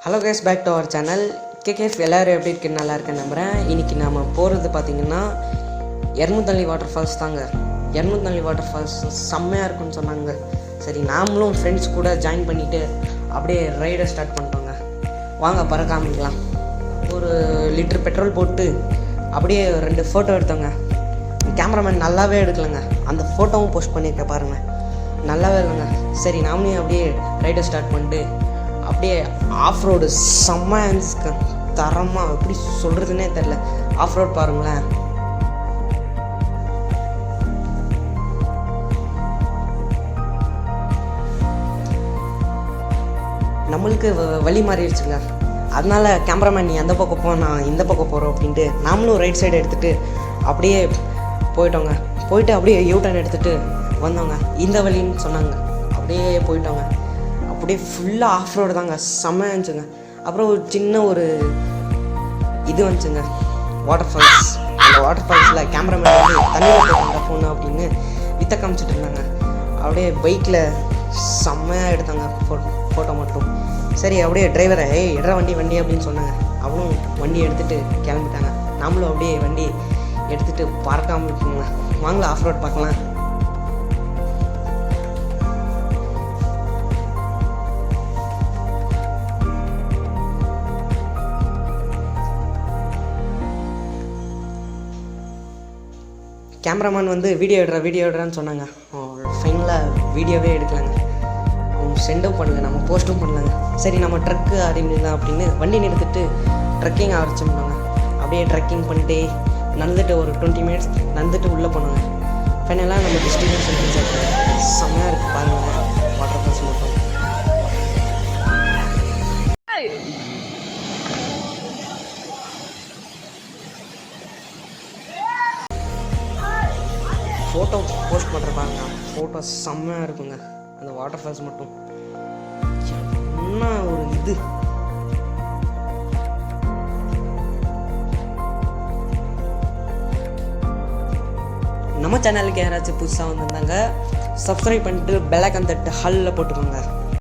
Hello guys, back to our channel KKF. எல்லோரும் எப்படி இருக்குன்னு நல்லா இருக்குன்னு நம்புகிறேன். இன்றைக்கி நம்ம போகிறது பார்த்திங்கன்னா எர்முதள்ளி வாட்டர் ஃபால்ஸ் தாங்க. எர்முதள்ளி வாட்டர் ஃபால்ஸ் செம்மையாக இருக்குன்னு சொன்னாங்க. சரி, நாமளும் ஃப்ரெண்ட்ஸ் கூட ஜாயின் பண்ணிவிட்டு அப்படியே ரைடை ஸ்டார்ட் பண்ணிட்டோங்க. வாங்க பறக்காமிக்கலாம். ஒரு லிட்டர் பெட்ரோல் போட்டு அப்படியே 2 ஃபோட்டோ எடுத்தோங்க. கேமராமேன் நல்லாவே எடுக்கலைங்க. அந்த ஃபோட்டோவும் போஸ்ட் பண்ணியிருக்க பாருங்கள், நல்லாவே இல்லைங்க. சரி, நாமளும் அப்படியே ரைடை ஸ்டார்ட் பண்ணிட்டு அப்படியே ஆஃப் ரோடு செம்ம தரமாக, எப்படி சொல்கிறதுனே தெரில. ஆஃப் ரோட் பாருங்களேன். நம்மளுக்கு வழி மாறிடுச்சுங்க. அதனால கேமராமேன் நீ அந்த பக்கம் போ, நான் இந்த பக்கம் போகிறோம் அப்படின்ட்டு நாமளும் ரைட் சைடு எடுத்துகிட்டு அப்படியே போயிட்டோங்க. போயிட்டு அப்படியே யூட்டர்ன் எடுத்துகிட்டு வந்தோங்க. இந்த வழின்னு சொன்னாங்க, அப்படியே போயிட்டோங்க. அப்படியே ஃபுல்லாக ஆஃப் ரோடு தாங்க, செம்மையாக இருந்துச்சுங்க. அப்புறம் ஒரு சின்ன இது வந்துச்சுங்க, வாட்டர் ஃபால்ஸ். அந்த வாட்டர் ஃபால்ஸில் கேமராமேன் வந்து தண்ணியில் போட்டாங்க ஃபோனு அப்படின்னு வித்த காமிச்சிட்டு இருந்தாங்க. அப்படியே பைக்கில் செம்மையாக எடுத்தாங்க ஃபோட்டோ மட்டும். சரி, அப்படியே டிரைவரை எடுற வண்டி அப்படின்னு சொன்னாங்க. அவனும் வண்டி எடுத்துகிட்டு கிளம்பிட்டாங்க. நாமளும் அப்படியே வண்டி எடுத்துகிட்டு பறக்காமல் இருக்கோங்க. வாங்கலாம் ஆஃப் ரோட் பார்க்கலாம். கேமராமேன் வந்து வீடியோ எடுறான்னு சொன்னாங்க. ஃபைனலாக வீடியோவே எடுக்கலாங்க, சென்டும் பண்ணல, நம்ம போஸ்ட்டும் பண்ணலாங்க. சரி, நம்ம ட்ரக்கு ஆரம்பிக்கலாம் அப்படின்னு வண்டி நிறுத்திட்டு ட்ரக்கிங் ஆரம்பிச்சோம்னாங்க. அப்படியே ட்ரக்கிங் பண்ணிட்டு நடந்துட்டு ஒரு 20 மினிட்ஸ் நடந்துட்டு உள்ளே போனாங்க. ஃபைனலாக நம்ம டெஸ்டினேஷன் ரீச் ஆகிட்டு செம்மையாக இருக்குது பாருங்கள் வாட்டர் ஃபால்ஸ் மட்டும். ஃபோட்டோ போஸ்ட் பண்ணுற பாருங்க, ஃபோட்டோ செம்மையாக இருக்குங்க. அந்த வாட்டர் ஃபால்ஸ் மட்டும் என்ன ஒரு இது. நம்ம சேனலுக்கு யாராச்சும் புதுசாக வந்திருந்தாங்க சப்ஸ்கிரைப் பண்ணிட்டு பெல் ஐகான் தட்டு ஹல்ல போட்டுக்கோங்க.